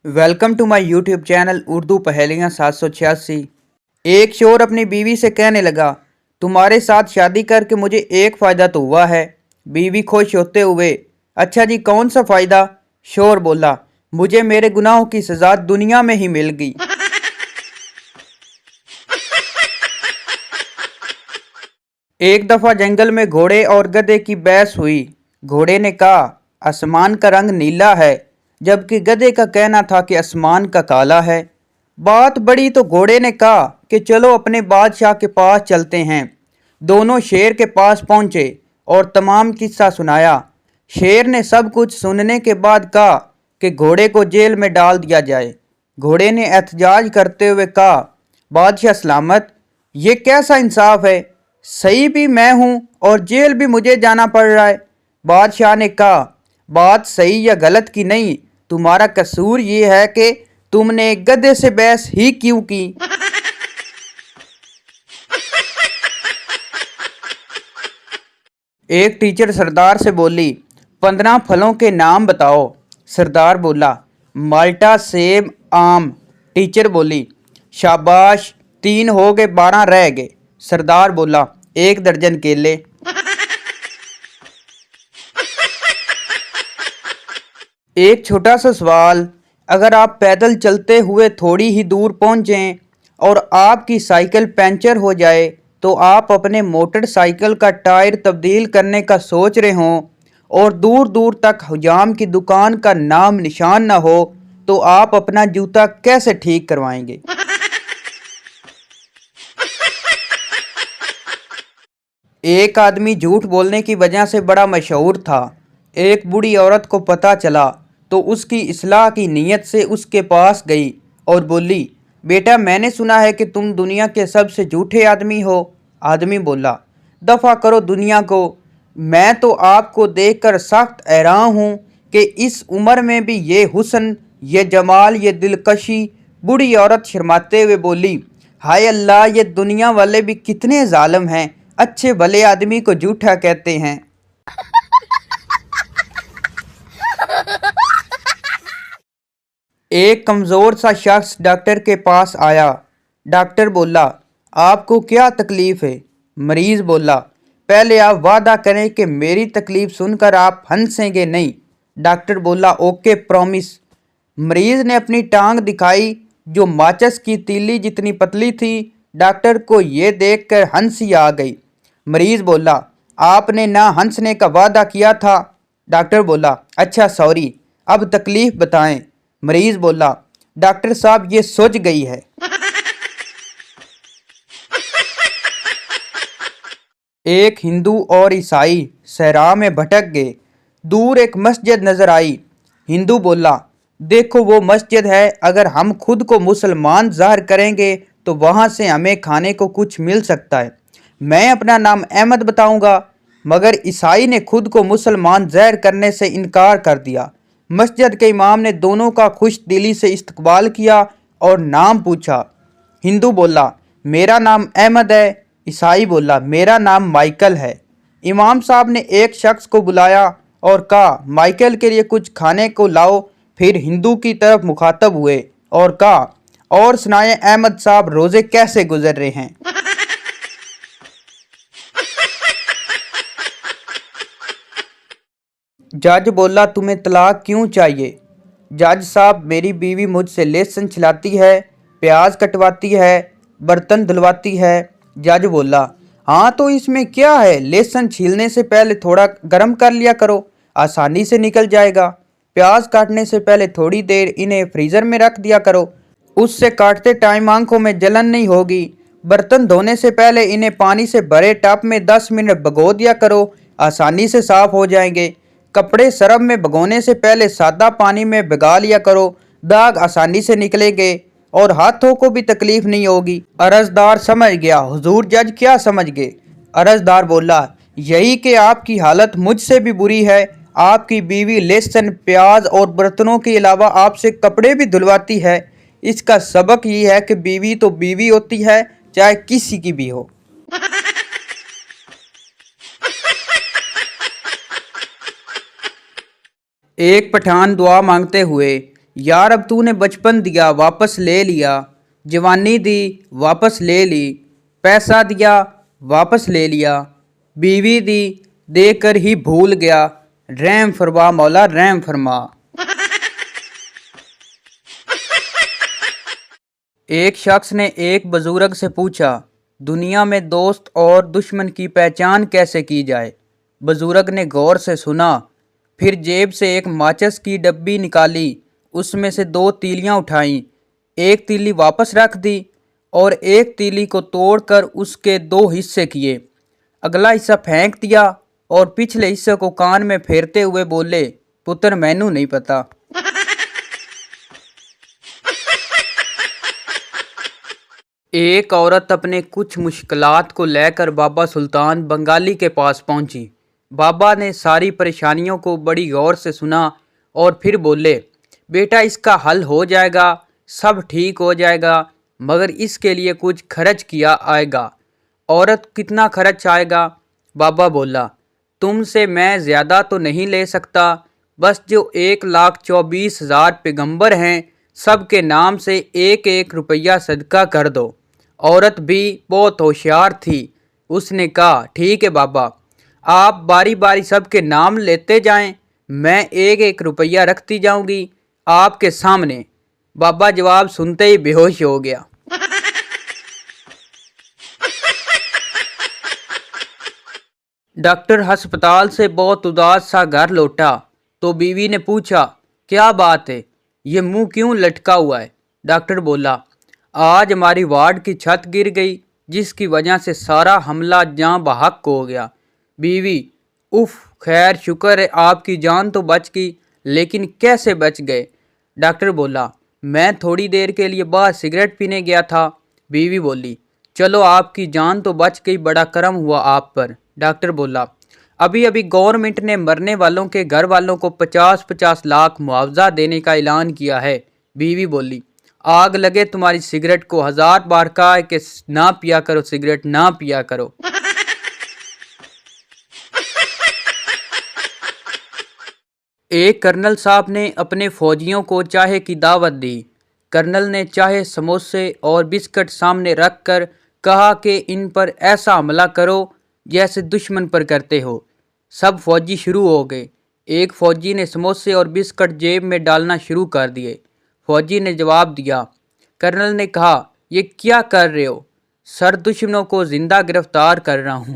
Welcome to my YouTube channel Urdu पहेलियाँ 786। एक शोर अपनी बीवी से कहने लगा, तुम्हारे साथ शादी करके मुझे एक फ़ायदा तो हुआ है। बीवी खुश होते हुए, अच्छा जी कौन सा फ़ायदा? शोर बोला, मुझे मेरे गुनाहों की सज़ा दुनिया में ही मिल गई। एक दफ़ा जंगल में घोड़े और गधे की बहस हुई। घोड़े ने कहा, आसमान का रंग नीला है, जबकि गधे का कहना था कि आसमान का काला है। बात बड़ी तो घोड़े ने कहा कि चलो अपने बादशाह के पास चलते हैं। दोनों शेर के पास पहुंचे और तमाम किस्सा सुनाया। शेर ने सब कुछ सुनने के बाद कहा कि घोड़े को जेल में डाल दिया जाए। घोड़े ने एहतजाज करते हुए कहा, बादशाह सलामत, ये कैसा इंसाफ है? सही भी मैं हूँ और जेल भी मुझे जाना पड़ रहा है। बादशाह ने कहा, बात सही या गलत की नहीं, तुम्हारा कसूर ये है कि तुमने एक गधे से बहस ही क्यों की। एक टीचर सरदार से बोली, 15 फलों के नाम बताओ। सरदार बोला, माल्टा, सेब, आम। टीचर बोली, शाबाश, 3 हो गए, 12 रह गए। सरदार बोला, 1 दर्जन केले। एक छोटा सा सवाल, अगर आप पैदल चलते हुए थोड़ी ही दूर पहुंचें और आपकी साइकिल पंचर हो जाए तो आप अपने मोटरसाइकिल का टायर तब्दील करने का सोच रहे हों और दूर दूर तक हुजाम की दुकान का नाम निशान ना हो, तो आप अपना जूता कैसे ठीक करवाएंगे? एक आदमी झूठ बोलने की वजह से बड़ा मशहूर था। एक बूढ़ी औरत को पता चला तो उसकी इस्लाह की नीयत से उसके पास गई और बोली, बेटा मैंने सुना है कि तुम दुनिया के सबसे झूठे आदमी हो। आदमी बोला, दफ़ा करो दुनिया को, मैं तो आपको देखकर सख्त हैरान हूँ कि इस उम्र में भी ये हुस्न, ये जमाल, ये दिलकशी। बूढ़ी औरत शर्माते हुए बोली, हाय अल्लाह, ये दुनिया वाले भी कितने जालिम हैं, अच्छे भले आदमी को झूठा कहते हैं। एक कमज़ोर सा शख्स डॉक्टर के पास आया। डॉक्टर बोला, आपको क्या तकलीफ़ है? मरीज़ बोला, पहले आप वादा करें कि मेरी तकलीफ़ सुनकर आप हंसेंगे नहीं। डॉक्टर बोला, ओके प्रॉमिस। मरीज़ ने अपनी टांग दिखाई जो माचिस की तीली जितनी पतली थी। डॉक्टर को ये देखकर हंसी आ गई। मरीज़ बोला, आपने ना हंसने का वादा किया था। डॉक्टर बोला, अच्छा सॉरी, अब तकलीफ़ बताएं। मरीज़ बोला, डॉक्टर साहब ये सूझ गई है। एक हिंदू और ईसाई सहरा में भटक गए। दूर एक मस्जिद नज़र आई। हिंदू बोला, देखो वो मस्जिद है, अगर हम खुद को मुसलमान ज़ाहिर करेंगे तो वहाँ से हमें खाने को कुछ मिल सकता है। मैं अपना नाम अहमद बताऊंगा। मगर ईसाई ने खुद को मुसलमान ज़ाहिर करने से इनकार कर दिया। मस्जिद के इमाम ने दोनों का खुश दिली से इस्तकबाल किया और नाम पूछा। हिंदू बोला, मेरा नाम अहमद है। ईसाई बोला, मेरा नाम माइकल है। इमाम साहब ने एक शख्स को बुलाया और कहा, माइकल के लिए कुछ खाने को लाओ। फिर हिंदू की तरफ मुखातब हुए और कहा, और सुनाए अहमद साहब, रोज़े कैसे गुजर रहे हैं? जज बोला, तुम्हें तलाक क्यों चाहिए? जज साहब, मेरी बीवी मुझसे लहसुन छिलाती है, प्याज कटवाती है, बर्तन धुलवाती है। जज बोला, हाँ तो इसमें क्या है, लहसुन छीलने से पहले थोड़ा गर्म कर लिया करो, आसानी से निकल जाएगा। प्याज काटने से पहले थोड़ी देर इन्हें फ्रीज़र में रख दिया करो, उससे काटते टाइम आंखों में जलन नहीं होगी। बर्तन धोने से पहले इन्हें पानी से भरे टब में 10 मिनट भिगो दिया करो, आसानी से साफ़ हो जाएंगे। कपड़े सरफ में भिगोने से पहले सादा पानी में भिगा लिया करो, दाग आसानी से निकलेंगे और हाथों को भी तकलीफ नहीं होगी। अर्जदार समझ गया, हुजूर जज क्या समझ गए? अर्जदार बोला, यही कि आपकी हालत मुझसे भी बुरी है। आपकी बीवी लहसुन, प्याज और बर्तनों के अलावा आपसे कपड़े भी धुलवाती है। इसका सबक ये है कि बीवी तो बीवी होती है, चाहे किसी की भी हो। एक पठान दुआ मांगते हुए यार अब तूने बचपन दिया वापस ले लिया, जवानी दी वापस ले ली, पैसा दिया वापस ले लिया, बीवी दी देकर ही भूल गया, रहम फरमा मौला रहम फरमा। एक शख्स ने एक बुजुर्ग से पूछा, दुनिया में दोस्त और दुश्मन की पहचान कैसे की जाए। बुजुर्ग ने गौर से सुना, फिर जेब से एक माचिस की डब्बी निकाली, उसमें से 2 तीलियां उठाईं, एक तीली वापस रख दी और एक तीली को तोड़कर उसके 2 हिस्से किए। अगला हिस्सा फेंक दिया और पिछले हिस्से को कान में फेरते हुए बोले, पुत्र मैनू नहीं पता। एक औरत अपने कुछ मुश्किलात को लेकर बाबा सुल्तान बंगाली के पास पहुंची। बाबा ने सारी परेशानियों को बड़ी गौर से सुना और फिर बोले, बेटा इसका हल हो जाएगा, सब ठीक हो जाएगा, मगर इसके लिए कुछ खर्च किया आएगा। औरत, कितना खर्च आएगा? बाबा बोला, तुमसे मैं ज़्यादा तो नहीं ले सकता, बस जो 1,24,000 पैगंबर हैं सब के नाम से 1-1 रुपया सदका कर दो। औरत भी बहुत होशियार थी, उसने कहा, ठीक है बाबा, आप बारी बारी सबके नाम लेते जाएं, मैं 1-1 रुपया रखती जाऊंगी आपके सामने। बाबा जवाब सुनते ही बेहोश हो गया। डॉक्टर अस्पताल से बहुत उदास सा घर लौटा तो बीवी ने पूछा, क्या बात है, ये मुंह क्यों लटका हुआ है? डॉक्टर बोला, आज हमारी वार्ड की छत गिर गई, जिसकी वजह से सारा हमला जान बहक हो गया। बीवी, उफ, खैर शुक्र है आपकी जान तो बच गई, लेकिन कैसे बच गए? डॉक्टर बोला, मैं थोड़ी देर के लिए बाहर सिगरेट पीने गया था। बीवी बोली, चलो आपकी जान तो बच गई, बड़ा करम हुआ आप पर। डॉक्टर बोला, अभी अभी गवर्नमेंट ने मरने वालों के घर वालों को 50-50 लाख मुआवजा देने का ऐलान किया है। बीवी बोली, आग लगे तुम्हारी सिगरेट को, 1000 बार कहा है कि ना पिया करो, सिगरेट ना पिया करो। एक कर्नल साहब ने अपने फौजियों को चाय की दावत दी। कर्नल ने चाय, समोसे और बिस्किट सामने रख कर कहा कि इन पर ऐसा हमला करो जैसे दुश्मन पर करते हो। सब फौजी शुरू हो गए। एक फौजी ने समोसे और बिस्किट जेब में डालना शुरू कर दिए। फौजी ने जवाब दिया। कर्नल ने कहा, ये क्या कर रहे हो? सर, दुश्मनों को जिंदा गिरफ्तार कर रहा हूँ।